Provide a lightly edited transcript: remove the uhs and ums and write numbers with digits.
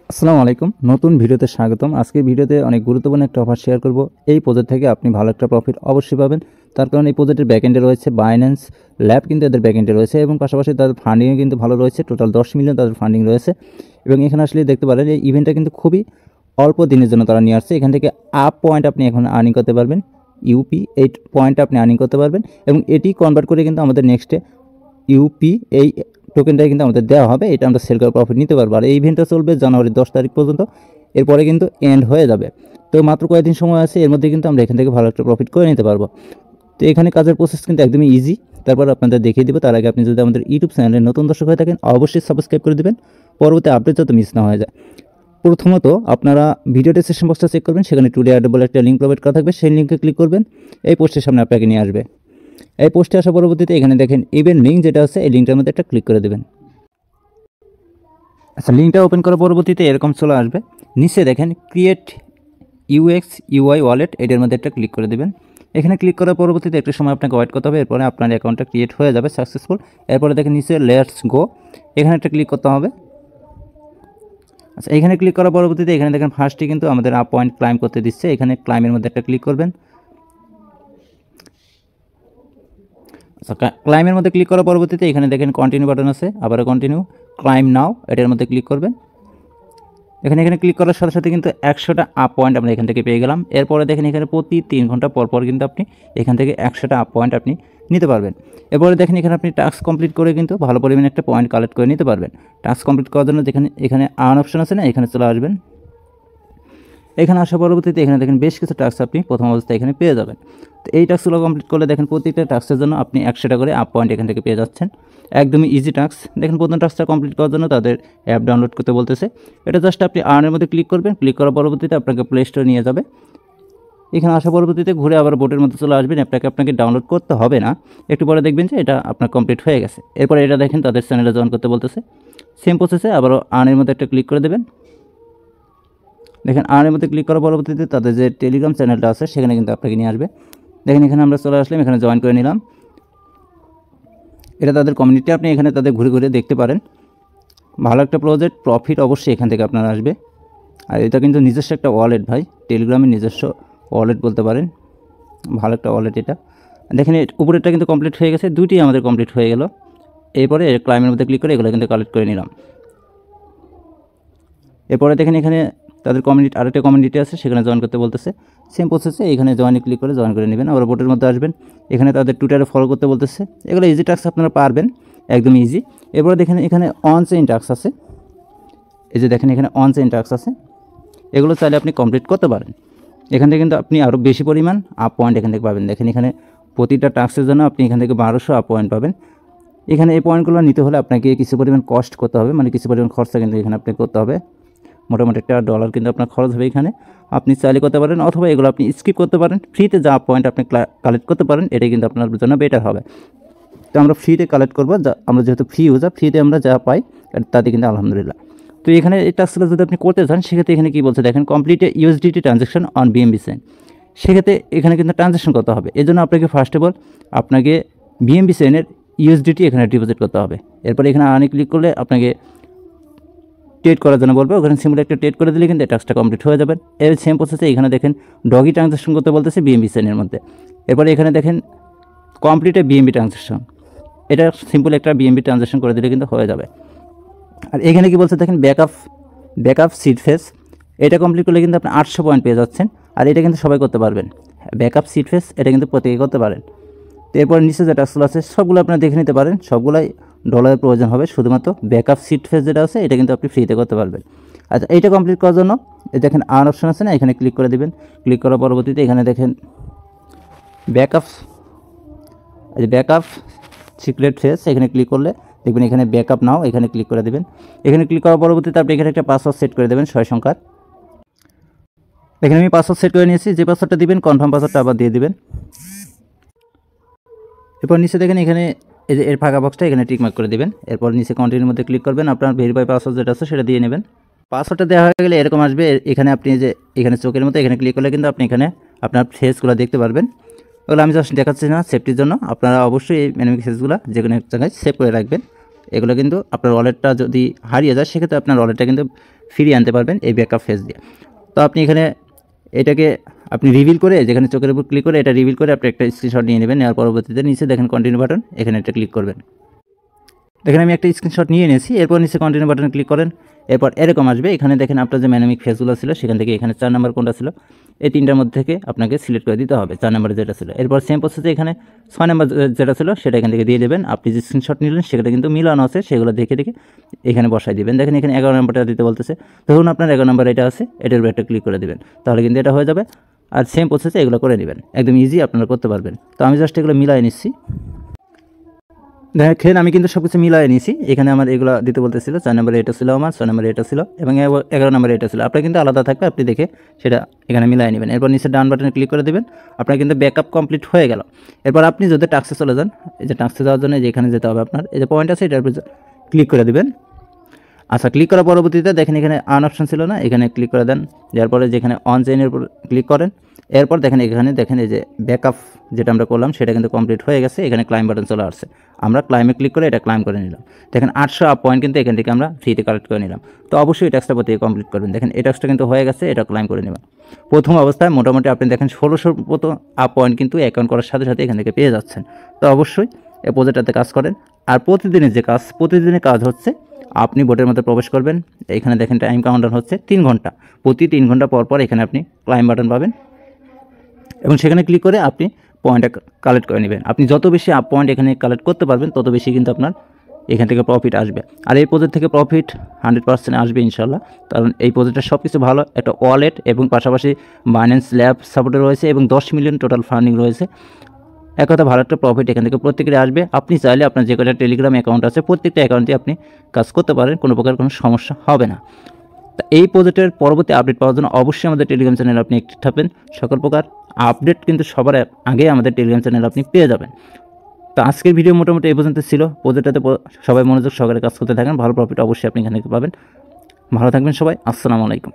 আসসালামু আলাইকুম, নতুন ভিডিওতে স্বাগতম। আজকের ভিডিওতে অনেক গুরুত্বপূর্ণ একটা অফার শেয়ার করব। এই প্রজেক্ট থেকে আপনি ভালো একটা প্রফিট অবশ্যই পাবেন। তার কারণ এই প্রজেক্টের ব্যাকএন্ডে রয়েছে বাইন্যান্স ল্যাব, কিন্তু এদের ব্যাকএন্ডে রয়েছে এবং পাশাপাশি তাদের ফান্ডিংও কিন্তু ভালো রয়েছে। টোটাল 10 মিলিয়ন তাদের ফান্ডিং রয়েছে এবং এখানে আসলে দেখতে পারেন এই ইভেন্টটা কিন্তু খুবই অল্প দিনের জন্য তারা নিয়ে আসছে। এখান থেকে আপ পয়েন্ট আপনি এখন আর্নিং করতে পারবেন, ইউপি 8 পয়েন্ট আপনি আর্নিং করতে পারবেন এবং এটি কনভার্ট করে কিন্তু আমাদের নেক্সটে ইউপি এই টোকেনটাই কিন্তু আমাদের দেওয়া হবে। এটা আমরা সেল করে প্রফিট নিতে পারবো। আর এই ইভেন্টটা চলবে জানুয়ারি 10 তারিখ পর্যন্ত, এরপরে কিন্তু এন্ড হয়ে যাবে। তো মাত্র কয়েকদিন সময় আছে, এর মধ্যে কিন্তু আমরা এখান থেকে ভালো একটা প্রফিট করে নিতে পারবো। তো এখানে কাজের প্রসেস কিন্তু একদমই ইজি। তারপর আপনাদের দেখিয়ে দেবো। তার আগে আপনি যদি আমাদের ইউটিউব চ্যানেলে নতুন দর্শক হয়ে থাকেন, অবশ্যই সাবস্ক্রাইব করে দেবেন, পরবর্তী আপডেট যাতে মিস না হয়ে যায়। প্রথমত আপনারা ভিডিও ডেসক্রিপশন বক্সটা চেক করবেন, সেখানে টুডে অ্যাড বলে একটা লিঙ্ক প্রোভাইড করা থাকবে, সেই লিঙ্কে ক্লিক করবেন। এই পোস্টের সামনে আপনাকে নিয়ে আসবে। এই পোস্টে আসা পরবর্তীতে এখানে দেখেন ইভেন্ট লিঙ্ক যেটা আছে, এই লিঙ্কটার মধ্যে একটা ক্লিক করে দেবেন। আচ্ছা, লিঙ্কটা ওপেন করার পরবর্তীতে এরকম চলে আসবে। নিচে দেখেন ক্রিয়েট ইউএক্স ইউআই ওয়ালেট, এটার মধ্যে একটা ক্লিক করে দেবেন। এখানে ক্লিক করার পরবর্তীতে একটু সময় আপনাকে ওয়েট করতে হবে, এরপরে আপনার অ্যাকাউন্টটা ক্রিয়েট হয়ে যাবে সাকসেসফুল। এরপরে দেখেন নিচে লেটস গো, এখানে একটা ক্লিক করতে হবে। আচ্ছা, এখানে ক্লিক করার পরবর্তীতে এখানে দেখেন ফার্স্টে কিন্তু আমাদের আপ পয়েন্ট ক্লাইম করতে দিচ্ছে। এখানে ক্লাইমের মধ্যে একটা ক্লিক করবেন। আচ্ছা, ক্লাইমের মধ্যে ক্লিক করার পরবর্তীতে এখানে দেখেন কন্টিনিউ বাটন আছে, আবারও কন্টিনিউ, ক্লাইম নাও, এটার মধ্যে ক্লিক করবেন। এখানে ক্লিক করার সাথে সাথে কিন্তু 100টা আপ পয়েন্ট আমরা এখান থেকে পেয়ে গেলাম। এরপরে দেখেন এখানে প্রতি 3 ঘন্টা পর পর কিন্তু আপনি এখান থেকে 100টা আপ পয়েন্ট আপনি নিতে পারবেন। এরপরে দেখেন এখানে আপনি টাস্ক কমপ্লিট করে কিন্তু ভালো পরিমাণে একটা পয়েন্ট কালেক্ট করে নিতে পারবেন। টাস্ক কমপ্লিট করার জন্য দেখেন এখানে আর্ন অপশন আছে না, এখানে চলে আসবেন। এখানে আসার পরবর্তীতে এখানে দেখেন বেশ কিছু টাস্ক আপনি প্রথম অবস্থায় এখানে পেয়ে যাবেন। তো এই টাস্কগুলো কমপ্লিট করলে দেখেন প্রত্যেকটা টাস্কের জন্য আপনি 100টা করে আপ পয়েন্ট এখান থেকে পেয়ে যাচ্ছেন। একদমই ইজি টাস্ক। দেখেন প্রথম টাস্কটা কমপ্লিট করার জন্য তাদের অ্যাপ ডাউনলোড করতে বলতেছে। এটা জাস্ট আপনি আর্নের মধ্যে ক্লিক করবেন। ক্লিক করার পরবর্তীতে আপনাকে প্লে স্টোরে নিয়ে যাবে। এখানে আসার পরবর্তীতে ঘুরে আবার বোটের মধ্যে চলে আসবেন। আপনাকে ডাউনলোড করতে হবে না, একটু পরে দেখবেন যে এটা আপনার কমপ্লিট হয়ে গেছে। এরপরে এটা দেখেন তাদের চ্যানেলে জয়েন করতে বলতেছে। সেম প্রসেসে আবারও আর্নের মধ্যে একটা ক্লিক করে দেবেন। দেখেন আর্নের মধ্যে ক্লিক করার পরবর্তীতে তাদের যে টেলিগ্রাম চ্যানেলটা আছে সেখানে কিন্তু আপনাকে নিয়ে আসবে। দেখেন এখানে আমরা চলে আসলাম, এখানে জয়েন করে নিলাম। এটা তাদের কমিউনিটি, আপনি এখানে তাদের ঘুরে ঘুরে দেখতে পারেন। ভালো একটা প্রজেক্ট, প্রফিট অবশ্যই এখান থেকে আপনার আসবে। আর এটা কিন্তু নিজস্ব একটা ওয়ালেট ভাই, টেলিগ্রামের নিজস্ব ওয়ালেট বলতে পারেন। ভালো একটা ওয়ালেট এটা। দেখেন উপরেরটা কিন্তু কমপ্লিট হয়ে গেছে, দুইটি আমাদের কমপ্লিট হয়ে গেল। এরপরে ক্লাইমের মধ্যে ক্লিক করে এগুলো কিন্তু কালেক্ট করে নিলাম। এরপরে দেখেন এখানে তাদের কমিউনিটি, আরেকটা কমিউনিটি আছে, সেখানে জয়েন করতে বলতেছে। সেম প্রসেসে এখানে জয়েনে ক্লিক করে জয়েন করে নেবেন। আবার বোটের মধ্যে আসবেন, এখানে তাদের টুইটারে ফলো করতে বলতেছে। এগুলো ইজি টাস্ক, আপনারা পারবেন, একদম ইজি। এরপরে দেখেন এখানে অন চেইন টাস্ক আছে। এই যে দেখেন এখানে অন চেইন টাস্ক আছে, এগুলো চাইলে আপনি কমপ্লিট করতে পারেন। এখান থেকে কিন্তু আপনি আরও বেশি পরিমাণ আপ পয়েন্ট এখান থেকে পাবেন। দেখেন এখানে প্রতিটা টাস্কের জন্য আপনি এখান থেকে 1200 আপ পয়েন্ট পাবেন। এখানে এই পয়েন্টগুলো নিতে হলে আপনাকে কিছু পরিমাণ কস্ট করতে হবে, মানে কিছু পরিমাণ খরচা কিন্তু এখানে আপনি করতে হবে। মোটামুটি একটা ডলার কিন্তু আপনার খরচ হবে এখানে। আপনি চাইলে করতে পারেন, অথবা এগুলো আপনি স্কিপ করতে পারেন। ফ্রিতে যা পয়েন্ট আপনি কালেক্ট করতে পারেন, এটাই কিন্তু আপনার জন্য বেটার হবে। তো আমরা ফ্রিতে কালেক্ট করবো, আমরা যেহেতু ফ্রি ইউজার, ফ্রিতে আমরা যা পাই তাতে কিন্তু আলহামদুলিল্লাহ। তো এখানে এই টাস্কটা যদি আপনি করতে চান, সেক্ষেত্রে এখানে কী বলছে দেখেন, complete USDT transaction on বিএমবি chain. সেক্ষেত্রে এখানে কিন্তু ট্রানজ্যাকশন করতে হবে। এই জন্য আপনাকে ফার্স্ট অফ অল আপনাকে বিএমবি চেইনের ইউএসডিটি এখানে ডিপোজিট করতে হবে। এরপরে এখানে আর্নে ক্লিক করলে আপনাকে ট্রেড করার জন্য বলবে, ওখানে সিম্পল একটা ট্রেড করে দিলে কিন্তু এই টাস্কটা কমপ্লিট হয়ে যাবে। এর সেম প্রসেসে এখানে দেখেন ডগি ট্রানজ্যাকশন করতে বলতেছে বিএমবি চেইনের মধ্যে। এরপরে এখানে দেখেন কমপ্লিট বিএমবি ট্রানজ্যাকশন, এটা সিম্পল একটা বিএমবি ট্রানজ্যাকশন করে দিলে কিন্তু হয়ে যাবে। আর এখানে কি বলছে দেখেন, ব্যাকআপ সিড ফেস, এটা কমপ্লিট করলে কিন্তু আপনি 800 পয়েন্ট পেয়ে যাচ্ছেন। আর এটা কিন্তু সবাই করতে পারবেন। ব্যাকআপ সিড ফেস এটা কিন্তু প্রত্যেকে করতে পারেন। তো এরপর নিচে যে টাস্কগুলো আছে সবগুলো আপনারা দেখে নিতে পারেন, সবগুলাই ডলারের প্রয়োজন হবে। শুধুমাত্র ব্যাকআপ সিট ফেস যেটা আছে এটা কিন্তু আপনি ফ্রিতে করতে পারবেন। আচ্ছা, এইটা কমপ্লিট করার জন্য দেখেন আর্ন অপশন আছে না, এখানে ক্লিক করে দেবেন। ক্লিক করার পরবর্তীতে এখানে দেখেন ব্যাকআপ সিক্রেট ফেস, এখানে ক্লিক করলে দেখবেন এখানে ব্যাকআপ নাও, এখানে ক্লিক করে দেবেন। এখানে ক্লিক করার পরবর্তীতে আপনি এখানে একটা পাসওয়ার্ড সেট করে দেবেন 6 সংখ্যার। এখানে আমি পাসওয়ার্ড সেট করে নিয়েছি, যে পাসওয়ার্ডটা দিবেন কনফার্ম পাসওয়ার্ডটা আবার দিয়ে দিবেন। এরপর নিচে দেখেন এখানে এই যে এর ফাঁকা বক্সটা এখানে টিকমার্ক করে দেবেন। এরপর নিচে কন্টিনিউর মধ্যে ক্লিক করবেন, আপনার ভেরিফাই পাসওয়ার্ড যেটা আছে সেটা দিয়ে নেবেন। পাসওয়ার্ডটা দেওয়া হয়ে গেলে এরকম আসবে। এখানে আপনি যে এখানে চোখের মতো এখানে ক্লিক করলে কিন্তু আপনি এখানে আপনার ফেসগুলো দেখতে পারবেন। ওগুলো আমি জাস্ট দেখাচ্ছি না সেফটির জন্য। আপনারা অবশ্যই এই ম্যানুয়াল ফেসগুলো যে কোনো এক জায়গায় সেভ করে রাখবেন। এগুলো কিন্তু আপনার ওয়ালেটটা যদি হারিয়ে যায়, সেক্ষেত্রে আপনার ওয়ালেটটা কিন্তু ফিরিয়ে আনতে পারবেন এই ব্যাকআপ ফেজ দিয়ে। তো আপনি এখানে এটাকে আপনি রিভিল করে যেখানে চোখের উপর ক্লিক করে এটা রিভিল করে আপনি একটা স্ক্রিনশট নিয়ে নেবেন। নেওয়ার পরবর্তীতে নিচে দেখেন কন্টিনিউ বাটন, এখানে একটা ক্লিক করবেন। দেখেন আমি একটা স্ক্রিনশট নিয়ে নিয়েছি। এরপর নিচে কন্টিনিউ বাটনে ক্লিক করেন। এরপর এরকম আসবে, এখানে দেখেন আপনার যে ম্যানোমিক ফেসগুলো ছিল সেখান থেকে এখানে 4 নাম্বার কোনটা ছিল এই 3টার মধ্যে থেকে আপনাকে সিলেক্ট করে দিতে হবে 4 নাম্বারে যেটা ছিল। এরপর সেম প্রসেসে এখানে 6 নাম্বার যেটা ছিল সেটা এখান থেকে দিয়ে দেবেন। আপনি যে স্ক্রিনশট নিলেন সেটা কিন্তু মিলানো আছে, সেগুলো দেখে দেখে এখানে বসাই দিবেন। দেখেন এখানে 11 নাম্বারটা দিতে বলতেছে, ধরুন আপনার 11 নাম্বার এটা আছে, এটার উপর একটা ক্লিক করে দেবেন, তাহলে কিন্তু এটা হয়ে যাবে। আর সেম প্রসেসে এগুলো করে নেবেন, একদম ইজি আপনারা করতে পারবেন। তো আমি জাস্ট এগুলো মিলাই নিচ্ছি। দেখেন আমি কিন্তু সব কিছু মিলাই নিয়েছি। এখানে আমার এগুলো দিতে বলতেছিল 4 নম্বরে এটা ছিল আমার, 6 নম্বরে এটা ছিল এবং 11 নম্বরে এটা ছিল। আপনার কিন্তু আলাদা থাকবে, আপনি দেখে সেটা এখানে মিলাই নেবেন। এরপর নিচে ডান বাটনে ক্লিক করে দেবেন, আপনার কিন্তু ব্যাকআপ কমপ্লিট হয়ে গেল। এরপর আপনি যদি টাস্কে চলে যান, এই যে টাস্কে যাওয়ার জন্য যেখানে যেতে হবে আপনার এই যে পয়েন্ট আছে এটার উপর ক্লিক করে দেবেন। আচ্ছা, ক্লিক করার পরবর্তীতে দেখেন এখানে আন অপশন ছিল না, এখানে ক্লিক করে দেন। যার পরে যেখানে অন চেইনের উপর ক্লিক করেন। এরপর দেখেন এখানে দেখেন এই যে ব্যাকআপ যেটা আমরা করলাম সেটা কিন্তু কমপ্লিট হয়ে গেছে। এখানে ক্লাইম বাটন চলে আসছে, আমরা ক্লাইমে ক্লিক করে এটা ক্লাইম করে নিলাম। দেখেন 800 আপ পয়েন্ট কিন্তু এখান থেকে আমরা ফ্রিতে কালেক্ট করে নিলাম। তো অবশ্যই এই টাস্কটা প্রতি কমপ্লিট করবেন। দেখেন এই টাস্কটা কিন্তু হয়ে গেছে, এটা ক্লাইম করে নেবেন। প্রথম অবস্থায় মোটামুটি আপনি দেখেন 1600 মতো আপ পয়েন্ট কিন্তু অ্যাকাউন্ট করার সাথে সাথে এখান থেকে পেয়ে যাচ্ছেন। তো অবশ্যই এই প্রজেক্টটাতে কাজ করেন। আর প্রতিদিনের যে কাজ, প্রতিদিনের কাজ হচ্ছে আপনি বোটের মধ্যে প্রবেশ করবেন। এখানে দেখেন টাইম কাউন্টার হচ্ছে 3 ঘন্টা, প্রতি 3 ঘন্টা পর পর এখানে আপনি ক্লাইম বাটন পাবেন এবং সেখানে ক্লিক করে আপনি পয়েন্টটা কালেক্ট করে নেবেন। আপনি যত বেশি আপ পয়েন্ট এখানে কালেক্ট করতে পারবেন তত বেশি কিন্তু আপনার এখান থেকে প্রফিট আসবে। আর এই প্রজেক্ট থেকে প্রফিট 100% আসবে ইনশাল্লাহ, কারণ এই প্রজেক্টের সব কিছু ভালো। একটা ওয়ালেট এবং পাশাপাশি বাইন্যান্স ল্যাব সাপোর্টে রয়েছে এবং 10 মিলিয়ন টোটাল ফান্ডিং রয়েছে। এক কথা ভালো একটা প্রফিট এখান থেকে প্রত্যেকেরই আসবে। আপনি চাইলে আপনার যে কটা টেলিগ্রাম অ্যাকাউন্ট আছে প্রত্যেকটা অ্যাকাউন্টে আপনি কাজ করতে পারেন, কোনো প্রকার কোনো সমস্যা হবে না। তা এই প্রজেক্টের পরবর্তী আপডেট পাওয়ার জন্য অবশ্যই আমাদের টেলিগ্রাম চ্যানেল আপনি একটি থাকবেন। সকল প্রকার আপডেট কিন্তু সবার আগে আমাদের টেলিগ্রাম চ্যানেল আপনি পেয়ে যাবেন। তো আজকের ভিডিও মোটামুটি এই পর্যন্ত ছিল। প্রজেক্টটাতে সবাই মনোযোগ সহকারে কাজ করতে থাকেন, ভালো প্রফিট অবশ্যই আপনি এখান থেকে পাবেন। ভালো থাকবেন সবাই, আসসালামু আলাইকুম।